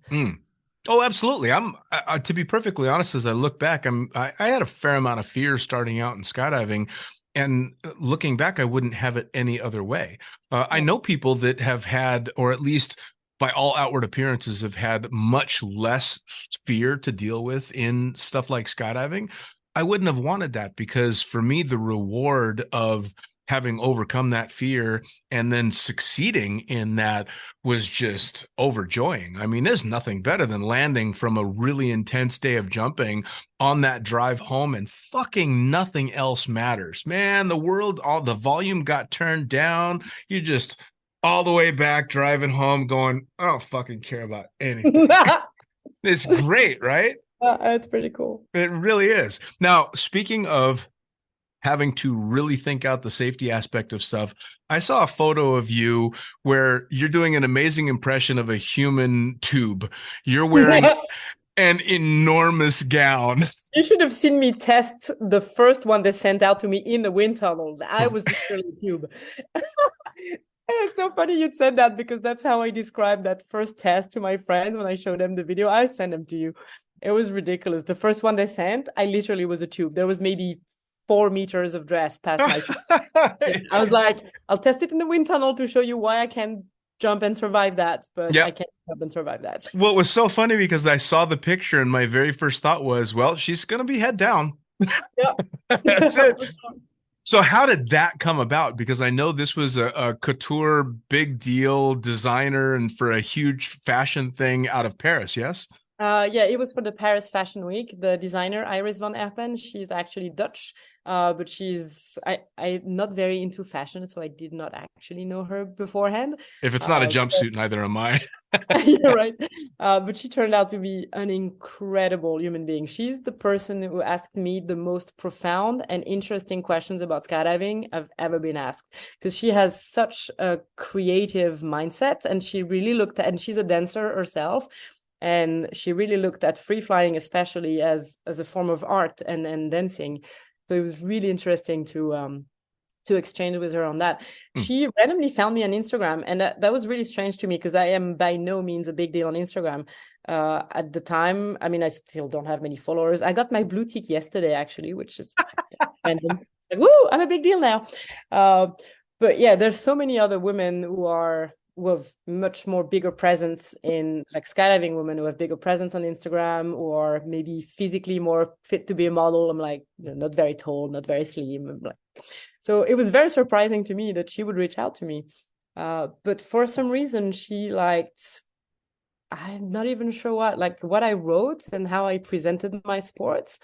Oh, absolutely. I'm to be perfectly honest, as I look back, I had a fair amount of fear starting out in skydiving, and looking back, I wouldn't have it any other way. I know people that have had, or at least by all outward appearances, have had much less fear to deal with in stuff like skydiving. I wouldn't have wanted that, because for me, the reward of having overcome that fear and then succeeding in that was just overjoying. I mean, there's nothing better than landing from a really intense day of jumping on that drive home and fucking nothing else matters. Man, the world, all the volume got turned down. You just all the way back driving home going, I don't fucking care about anything. It's great, right? It's pretty cool. It really is. Now, speaking of having to really think out the safety aspect of stuff, I saw a photo of you where you're doing an amazing impression of a human tube. You're wearing an enormous gown. You should have seen me test the first one they sent out to me in the wind tunnel. I was literally a tube. It's so funny you'd said that, because that's how I described that first test to my friends when I showed them the video. I sent them to you. It was ridiculous. The first one they sent, I literally was a tube. There was maybe 4 meters of dress past my feet. I was like, I'll test it in the wind tunnel to show you why I can jump and survive that, but I can't jump and survive that. Well, it was so funny because I saw the picture and my very first thought was, well, she's going to be head down. Yeah. That's it. So how did that come about? Because I know this was a couture big deal designer and for a huge fashion thing out of Paris, yes? Yeah, it was for the Paris Fashion Week. The designer, Iris van Herpen, she's actually Dutch, but I'm not very into fashion, so I did not actually know her beforehand. If it's not a jumpsuit, neither am I. You're right. But she turned out to be an incredible human being. She's the person who asked me the most profound and interesting questions about skydiving I've ever been asked, because she has such a creative mindset, and she really looked at, and she's a dancer herself. And she really looked at free flying, especially as a form of art and dancing. So it was really interesting to exchange with her on that. She randomly found me on Instagram, and that was really strange to me, because I am by no means a big deal on Instagram. At the time, I mean, I still don't have many followers. I got my blue tick yesterday, actually, which is random. Like, woo, I'm a big deal now. But yeah, there's so many other women who have much more bigger presence in, like, skydiving women who have bigger presence on Instagram, or maybe physically more fit to be a model. I'm like, not very tall, not very slim. I'm like, so it was very surprising to me that she would reach out to me. But for some reason, she liked, I'm not even sure what I wrote and how I presented my sports.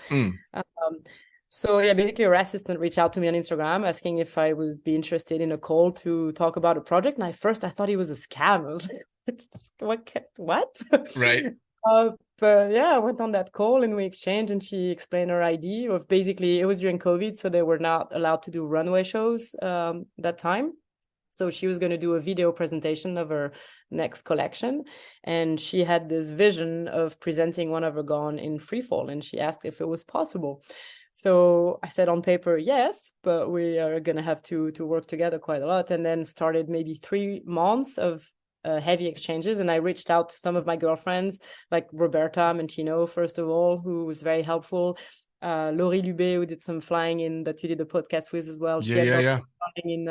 So yeah, basically her assistant reached out to me on Instagram asking if I would be interested in a call to talk about a project. And I thought it was a scam. I was like, what? Right. But yeah, I went on that call and we exchanged, and she explained her idea of, basically, it was during COVID, so they were not allowed to do runway shows that time. So she was going to do a video presentation of her next collection. And she had this vision of presenting one of her gowns in freefall. And she asked if it was possible. So I said on paper, yes, but we are going to have to work together quite a lot. And then started maybe 3 months of heavy exchanges. And I reached out to some of my girlfriends, like Roberta Mancino, first of all, who was very helpful. Laurie Lubé, who did some flying that you did a podcast with as well. She had flying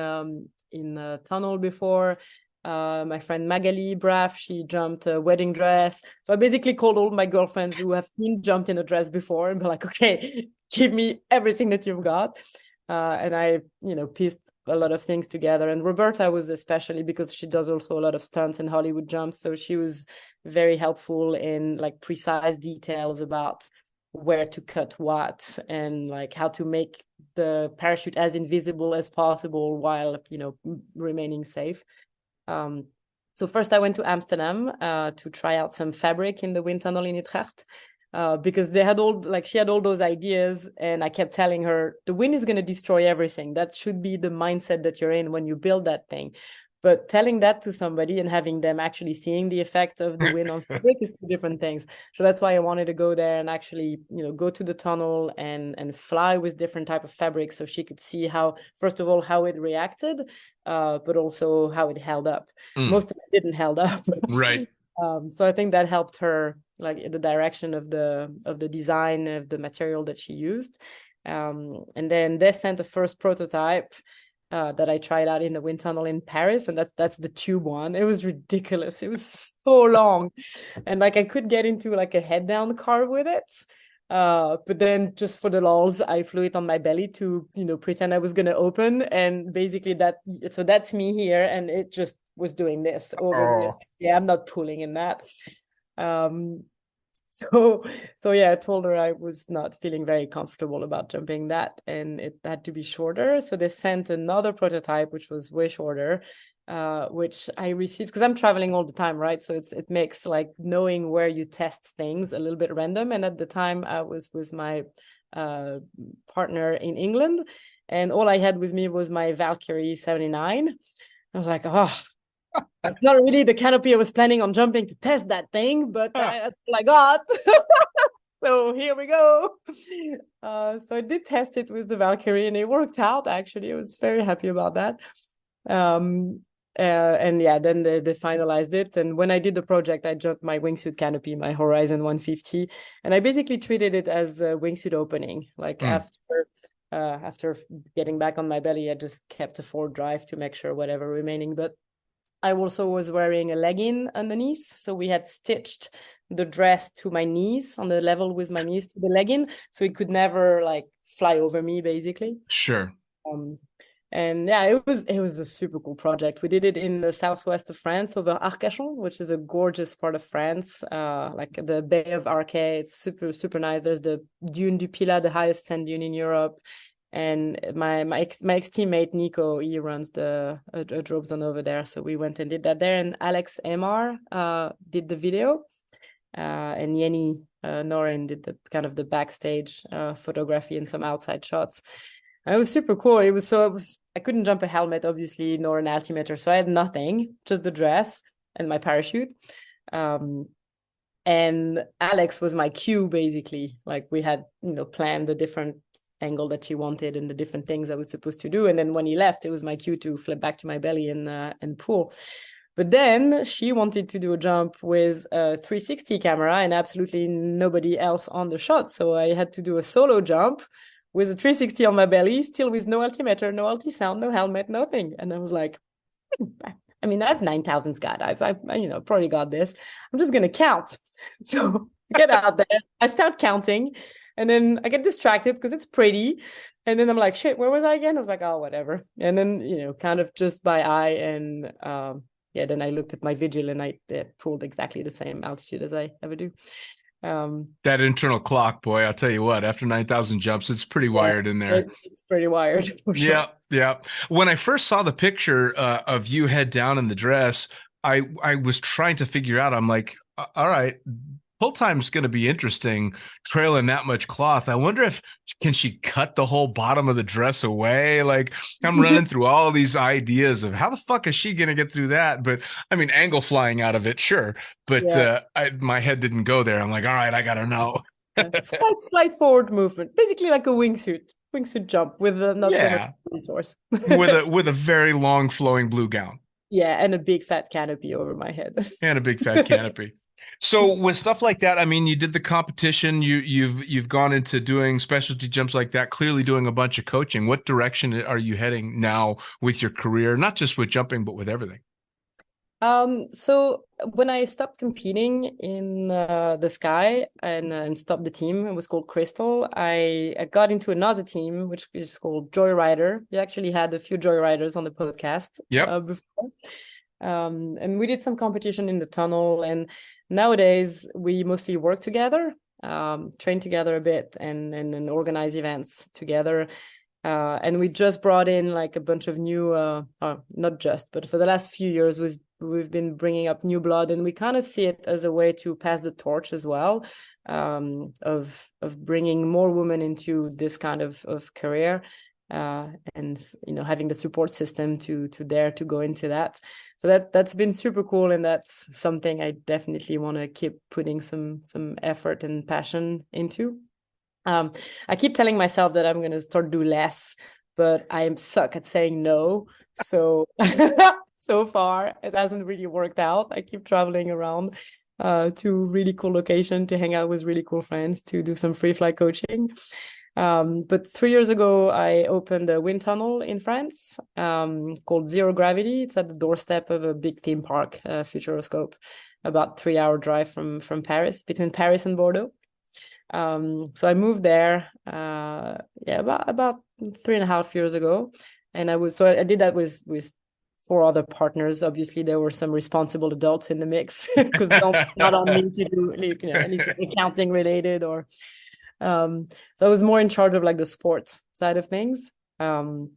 in a tunnel before. My friend Magali Braff, she jumped a wedding dress. So I basically called all my girlfriends who have jumped in a dress before and be like, okay, give me everything that you've got. And I, pieced a lot of things together. And Roberta was especially, because she does also a lot of stunts and Hollywood jumps. So she was very helpful in, like, precise details about where to cut what and, like, how to make the parachute as invisible as possible while, remaining safe. So first I went to Amsterdam to try out some fabric in the wind tunnel in Utrecht, because she had all those ideas, and I kept telling her, the wind is going to destroy everything. That should be the mindset that you're in when you build that thing. But telling that to somebody and having them actually seeing the effect of the wind on fabric is two different things. So that's why I wanted to go there and actually, go to the tunnel and fly with different type of fabric, so she could see how, first of all, how it reacted, but also how it held up. Most of it didn't held up. Right. So I think that helped her, like, the direction of the design of the material that she used. And then they sent the first prototype that I tried out in the wind tunnel in Paris, and that's the tube one. It was ridiculous. It was so long, and like I could get into like a head down carve with it. But then just for the lulz, I flew it on my belly to pretend I was gonna open, and basically that's me here, and it just was doing this over. Yeah, I'm not pulling in that. So yeah, I told her I was not feeling very comfortable about jumping that, and it had to be shorter. So they sent another prototype, which was way shorter, which I received because I'm traveling all the time, right? So it makes like knowing where you test things a little bit random. And at the time, I was with my partner in England, and all I had with me was my Valkyrie 79. I was like, oh. Not really the canopy I was planning on jumping to test that thing, but that's all I got. So here we go. So I did test it with the Valkyrie, and it worked out, actually. I was very happy about that. And yeah, then they finalized it. And when I did the project, I jumped my wingsuit canopy, my Horizon 150, and I basically treated it as a wingsuit opening. Like after getting back on my belly, I just kept a forward drive to make sure whatever remaining. But I also was wearing a legging underneath. So we had stitched the dress to my knees, on the level with my knees to the legging. So it could never like fly over me, basically. Sure. And yeah, it was a super cool project. We did it in the southwest of France, over Arcachon, which is a gorgeous part of France, like the Bay of Arquet. It's super, super nice. There's the Dune du Pilat, the highest sand dune in Europe. And my ex-teammate Nico, he runs a drop zone over there, so we went and did that there. And Alex Emar did the video, and Yenny Norin did the kind of the backstage photography and some outside shots. And it was super cool. I couldn't jump a helmet, obviously, nor an altimeter, so I had nothing, just the dress and my parachute. And Alex was my cue, basically. Like we had planned the different angle that she wanted and the different things I was supposed to do. And then when he left, it was my cue to flip back to my belly and pull. But then she wanted to do a jump with a 360 camera and absolutely nobody else on the shot. So I had to do a solo jump with a 360 on my belly, still with no altimeter, no ultrasound, no helmet, nothing. And I was like, I mean, I have 9,000 skydives. I probably got this. I'm just going to count. So I get out there. I start counting. And then I get distracted because it's pretty. And then I'm like, shit, where was I again? I was like, oh, whatever. And then, kind of just by eye. And then I looked at my vigil and I pulled exactly the same altitude as I ever do. That internal clock, boy, I'll tell you what, after 9,000 jumps, it's pretty wired in there. It's pretty wired. For sure. Yeah. When I first saw the picture of you head down in the dress, I was trying to figure out, I'm like, all right, pull time's going to be interesting trailing that much cloth. I wonder can she cut the whole bottom of the dress away? Like I'm running through all of these ideas of how the fuck is she going to get through that? But I mean, angle flying out of it, sure. But my head didn't go there. I'm like, all right, I got to know. Slight forward movement, basically like a wingsuit jump with not so much resource. with a very long flowing blue gown. Yeah, and a big fat canopy over my head. And a big fat canopy. So with stuff like that, I mean, you did the competition, you've gone into doing specialty jumps like that, clearly doing a bunch of coaching. What direction are you heading now with your career, not just with jumping, but with everything? So when I stopped competing in the sky and stopped the team, it was called Crystal. I got into another team, which is called Joyrider. We actually had a few Joyriders on the podcast before. And we did some competition in the tunnel, and nowadays we mostly work together, train together a bit, and then organize events together. And we just brought in like a bunch of new, not just, but for the last few years, we've been bringing up new blood, and we kind of see it as a way to pass the torch as well, of bringing more women into this kind of career. and having the support system to dare to go into that. So that's been super cool, and that's something I definitely want to keep putting some effort and passion into. I keep telling myself that I'm going to start do less, but I am suck at saying no. So so far it hasn't really worked out. I keep traveling around to really cool location to hang out with really cool friends, to do some free flight coaching. But 3 years ago, I opened a wind tunnel in France called Zero Gravity. It's at the doorstep of a big theme park, Futuroscope, about 3-hour drive from Paris, between Paris and Bordeaux. So I moved there, about 3.5 years ago, and I did that with 4 other partners. Obviously, there were some responsible adults in the mix because not on me to do anything accounting related or. So I was more in charge of like the sports side of things, and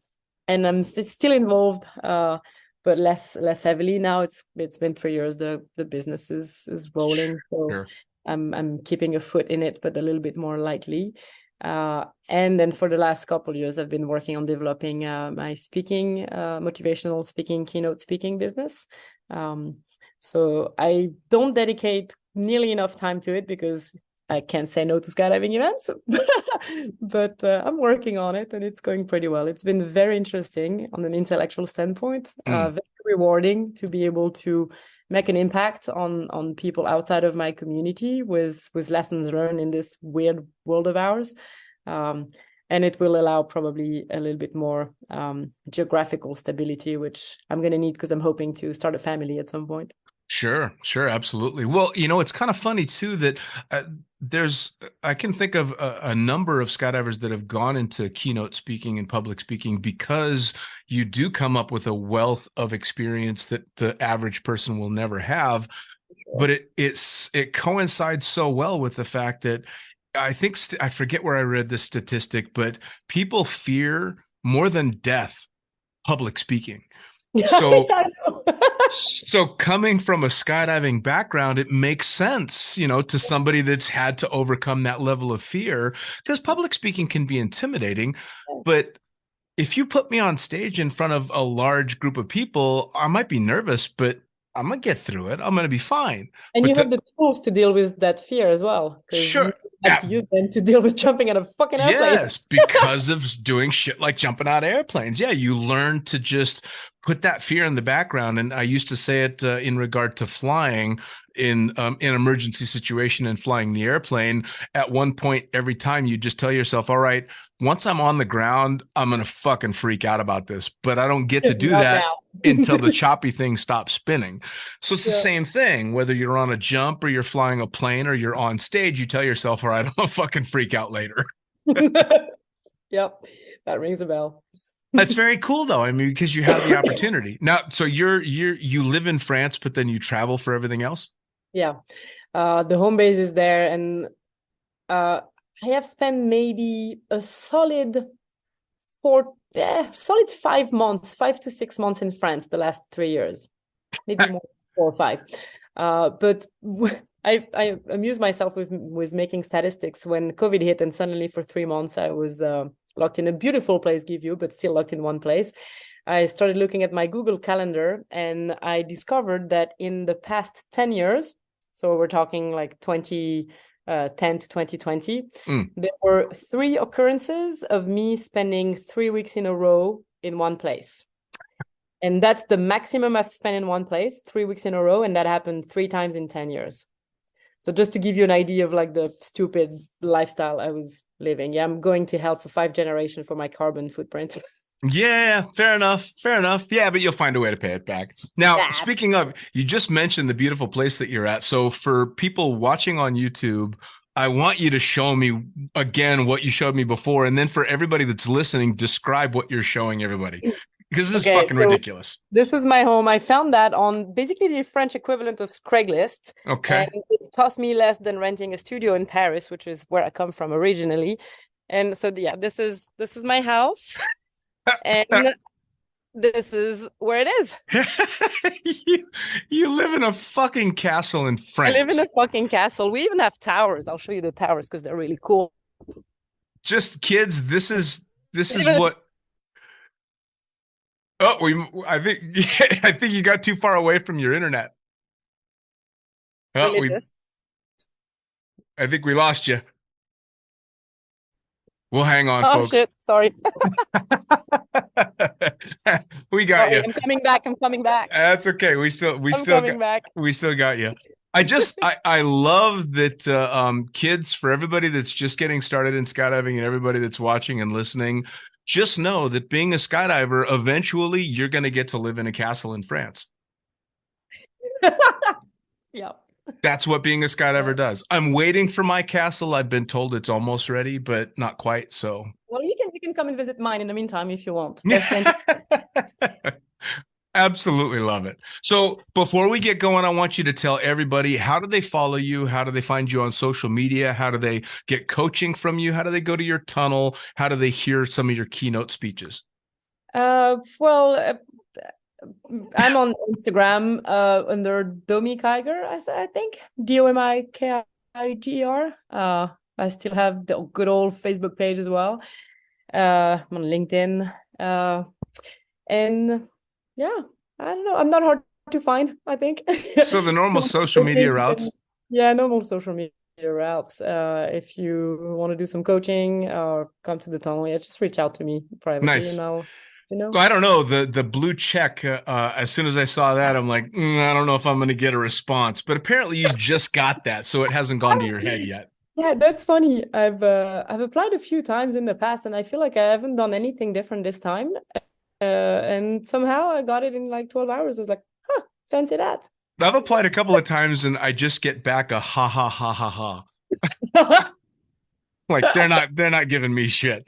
I'm still involved, but less heavily now. It's been 3 years. The business is rolling, so Sure. I'm keeping a foot in it, but a little bit more lightly. And then for the last couple of years, I've been working on developing my speaking, motivational speaking, keynote speaking business. So I don't dedicate nearly enough time to it because I can't say no to skydiving events, but I'm working on it and it's going pretty well. It's been very interesting on an intellectual standpoint, very rewarding to be able to make an impact on people outside of my community with lessons learned in this weird world of ours. And it will allow probably a little bit more geographical stability, which I'm going to need because I'm hoping to start a family at some point. Sure, absolutely. Well, it's kind of funny too that I can think of a number of skydivers that have gone into keynote speaking and public speaking because you do come up with a wealth of experience that the average person will never have. But it coincides so well with the fact that I think I forget where I read this statistic, but people fear more than death public speaking. So so coming from a skydiving background, it makes sense, to somebody that's had to overcome that level of fear, because public speaking can be intimidating. But if you put me on stage in front of a large group of people, I might be nervous, but I'm going to get through it. I'm going to be fine. And but you have the tools to deal with that fear as well. Sure. You have to use them to deal with jumping out of fucking airplane. Yes, because of doing shit like jumping out of airplanes. Yeah, you learn to just put that fear in the background. And I used to say it in regard to flying in an emergency situation and flying the airplane. At one point, every time you just tell yourself, all right, once I'm on the ground, I'm going to fucking freak out about this. But I don't get to do that until the choppy thing stops spinning. So it's the same thing, whether you're on a jump or you're flying a plane or you're on stage, you tell yourself, all right, I'm going to fucking freak out later. Yep, that rings a bell. That's very cool, though. I mean, because you have the opportunity now. So you live in France, but then you travel for everything else. Yeah, the home base is there, and I have spent maybe a solid 5 months, 5 to 6 months in France the last 3 years, maybe more, 4 or 5. But I amuse myself with making statistics. When COVID hit and suddenly for 3 months I was locked in a beautiful place, give you, but still locked in one place. I started looking at my Google Calendar and I discovered that in the past 10 years, so we're talking like 2010 to 2020, there were 3 occurrences of me spending 3 weeks in a row in one place. And that's the maximum I've spent in one place, 3 weeks in a row. And that happened 3 times in 10 years. So just to give you an idea of like the stupid lifestyle I was living. Yeah, I'm going to hell for 5 generations for my carbon footprint. Yeah, fair enough. Yeah, but you'll find a way to pay it back. Now, speaking of, you just mentioned the beautiful place that you're at. So for people watching on YouTube, I want you to show me again what you showed me before. And then for everybody that's listening, describe what you're showing everybody. Because this is fucking ridiculous. This is my home. I found that on basically the French equivalent of Craigslist. Okay. And it cost me less than renting a studio in Paris, which is where I come from originally. And so, yeah, this is my house. And this is where it is. You live in a fucking castle in France. I live in a fucking castle. We even have towers. I'll show you the towers because they're really cool. Just kids, this is what I think I think you got too far away from your internet. Oh, I think we lost you. We'll hang on, folks. Oh shit! Sorry. We got you. I'm coming back. I'm coming back. That's okay. We still got you. I love that kids, for everybody that's just getting started in skydiving and everybody that's watching and listening, just know that being a skydiver, eventually you're going to get to live in a castle in France. Yeah. That's what being a skydiver does. I'm waiting for my castle. I've been told it's almost ready, but not quite. So, well, you can come and visit mine in the meantime if you want. Absolutely love it. So before we get going, I want you to tell everybody, how do they follow you? How do they find you on social media? How do they get coaching from you? How do they go to your tunnel? How do they hear some of your keynote speeches? Well, I'm on Instagram under Domi Kiger, I think. DOMIKIGER. I still have the good old Facebook page as well. I'm on LinkedIn. And yeah, I don't know. I'm not hard to find, I think. So the normal social media routes? Yeah, normal social media routes. If you want to do some coaching or come to the tunnel, just reach out to me privately. Nice. And I'll, Well, I don't know. The blue check, as soon as I saw that, I'm like, I don't know if I'm going to get a response. But apparently you just got that, so it hasn't gone to your head yet. Yeah, that's funny. I've applied a few times in the past, and I feel like I haven't done anything different this time. And somehow I got it in like 12 hours. I was like, fancy that. I've applied a couple of times and I just get back a ha ha ha ha ha. Like they're not giving me shit.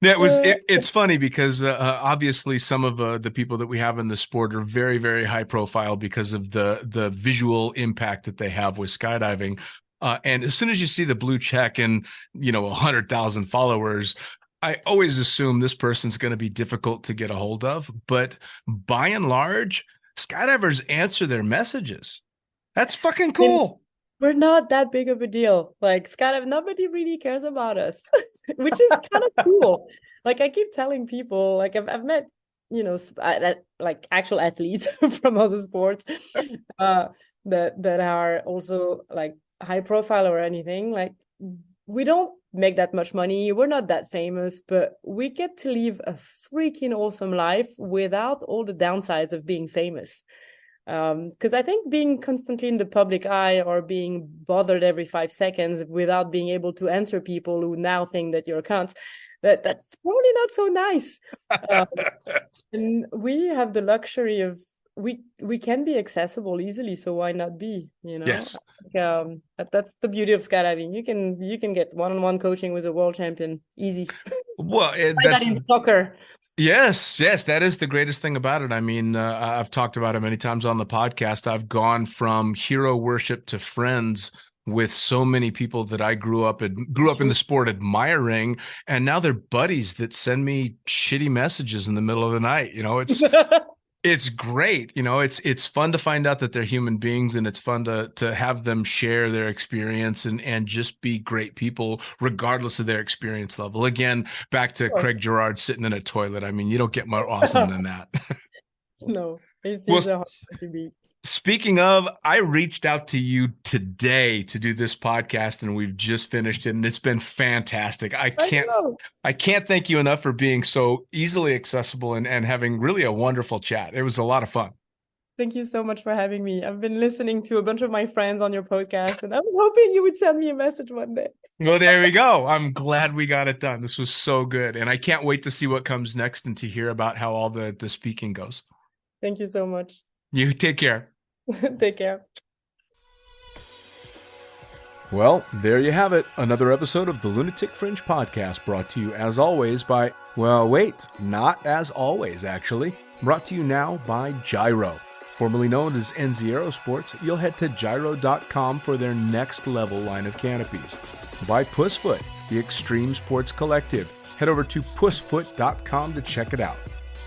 It's funny because obviously some of the people that we have in the sport are very, very high profile because of the visual impact that they have with skydiving. And as soon as you see the blue check and 100,000 followers, I always assume this person's going to be difficult to get a hold of, but by and large, skydivers answer their messages. That's fucking cool. We're not that big of a deal. Like skydive, nobody really cares about us, which is kind of cool. Like I keep telling people, like I've met, like actual athletes from other sports that are also like high profile or anything. Like we don't make that much money. We're not that famous, but we get to live a freaking awesome life without all the downsides of being famous. Because I think being constantly in the public eye or being bothered every 5 seconds without being able to answer people who now think that you're a cunt, that's probably not so nice. And we have the luxury of we can be accessible easily, so why not be? Yes. That's the beauty of skydiving. You can get one-on-one coaching with a world champion easy. Well, that's in soccer. Yes, that is the greatest thing about it. I mean, I've talked about it many times on the podcast. I've gone from hero worship to friends with so many people that I grew up in the sport admiring, and now they're buddies that send me shitty messages in the middle of the night. It's it's great. It's fun to find out that they're human beings, and it's fun to have them share their experience and just be great people, regardless of their experience level. Again, back to Craig Girard sitting in a toilet. I mean, you don't get more awesome than that. No, it's hard to be. Speaking of, I reached out to you today to do this podcast, and we've just finished it, and it's been fantastic. I can't thank you enough for being so easily accessible and having really a wonderful chat. It was a lot of fun. Thank you so much for having me. I've been listening to a bunch of my friends on your podcast, and I'm hoping you would send me a message one day. Well, there we go. I'm glad we got it done. This was so good, and I can't wait to see what comes next and to hear about how all the speaking goes. Thank you so much. You take care. Take care. Well, there you have it. Another episode of the Lunatic Fringe podcast, brought to you as always by, well, wait, not as always, actually. Brought to you now by Gyro. Formerly known as NZ Aerosports, you'll head to gyro.com for their next level line of canopies. By Pussfoot, the Extreme Sports Collective. Head over to pussfoot.com to check it out.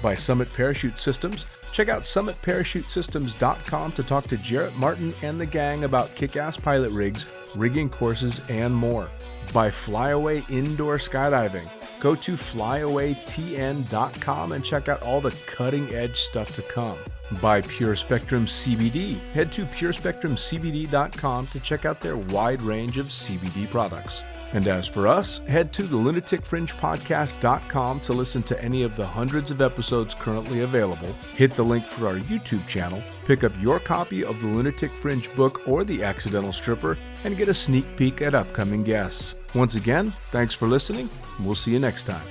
By Summit Parachute Systems, check out summitparachutesystems.com to talk to Jarrett Martin and the gang about kick-ass pilot rigs, rigging courses, and more. By Flyaway Indoor Skydiving, go to flyawaytn.com and check out all the cutting-edge stuff to come. Buy Pure Spectrum CBD. Head to purespectrumcbd.com to check out their wide range of CBD products. And as for us, head to the lunaticfringepodcast.com to listen to any of the hundreds of episodes currently available. Hit the link for our YouTube channel, pick up your copy of the Lunatic Fringe book or The Accidental Stripper, and get a sneak peek at upcoming guests. Once again, thanks for listening. We'll see you next time.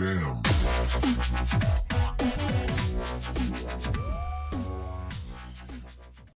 Damn.